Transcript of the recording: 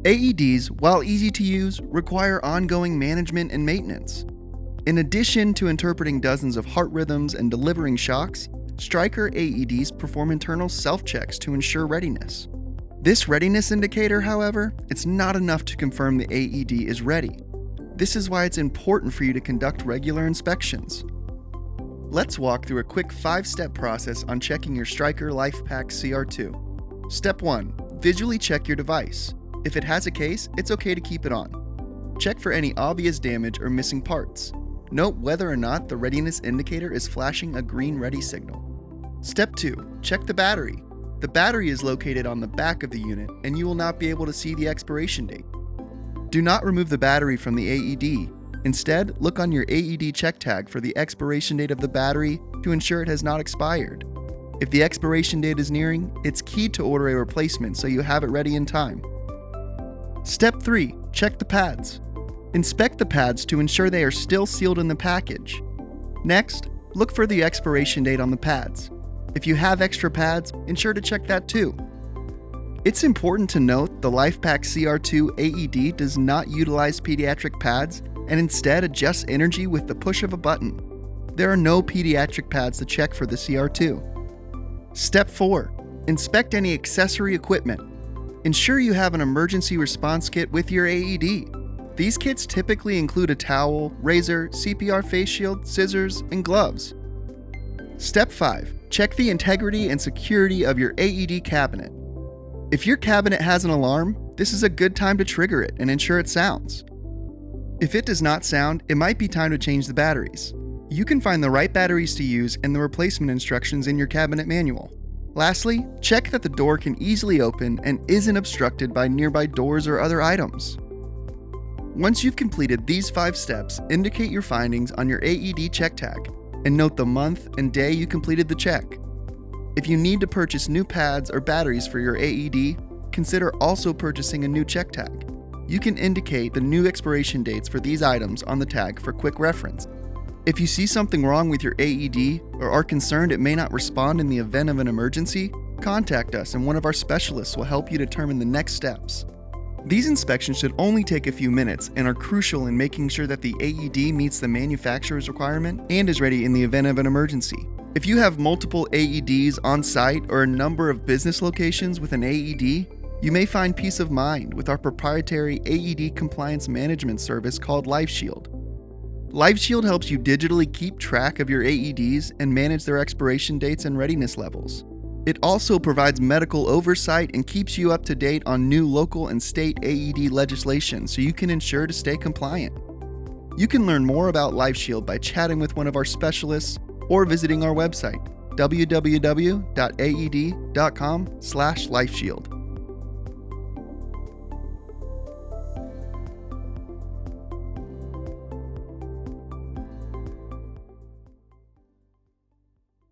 AEDs, while easy to use, require ongoing management and maintenance. In addition to interpreting dozens of heart rhythms and delivering shocks, Stryker AEDs perform internal self-checks to ensure readiness. This readiness indicator, however, it's not enough to confirm the AED is ready. This is why it's important for you to conduct regular inspections. Let's walk through a quick 5-step process on checking your Stryker LifePak CR2. Step 1. Visually check your device. If it has a case, it's okay to keep it on. Check for any obvious damage or missing parts. Note whether or not the readiness indicator is flashing a green ready signal. Step 2. Check the battery. The battery is located on the back of the unit, and you will not be able to see the expiration date. Do not remove the battery from the AED. Instead, look on your AED check tag for the expiration date of the battery to ensure it has not expired. If the expiration date is nearing, it's key to order a replacement so you have it ready in time. Step 3. Check the pads. Inspect the pads to ensure they are still sealed in the package. Next, look for the expiration date on the pads. If you have extra pads, ensure to check that too. It's important to note the LifePak CR2 AED does not utilize pediatric pads and instead adjusts energy with the push of a button. There are no pediatric pads to check for the CR2. Step 4. Inspect any accessory equipment. Ensure you have an emergency response kit with your AED. These kits typically include a towel, razor, CPR face shield, scissors, and gloves. Step 5. Check the integrity and security of your AED cabinet. If your cabinet has an alarm, this is a good time to trigger it and ensure it sounds. If it does not sound, it might be time to change the batteries. You can find the right batteries to use and the replacement instructions in your cabinet manual. Lastly, check that the door can easily open and isn't obstructed by nearby doors or other items. Once you've completed these 5 steps, indicate your findings on your AED check tag and note the month and day you completed the check. If you need to purchase new pads or batteries for your AED, consider also purchasing a new check tag. You can indicate the new expiration dates for these items on the tag for quick reference. If you see something wrong with your AED or are concerned it may not respond in the event of an emergency, contact us and one of our specialists will help you determine the next steps. These inspections should only take a few minutes and are crucial in making sure that the AED meets the manufacturer's requirement and is ready in the event of an emergency. If you have multiple AEDs on site or a number of business locations with an AED, you may find peace of mind with our proprietary AED compliance management service called LifeShield. LifeShield helps you digitally keep track of your AEDs and manage their expiration dates and readiness levels. It also provides medical oversight and keeps you up to date on new local and state AED legislation so you can ensure to stay compliant. You can learn more about LifeShield by chatting with one of our specialists or visiting our website, www.aed.com/LifeShield.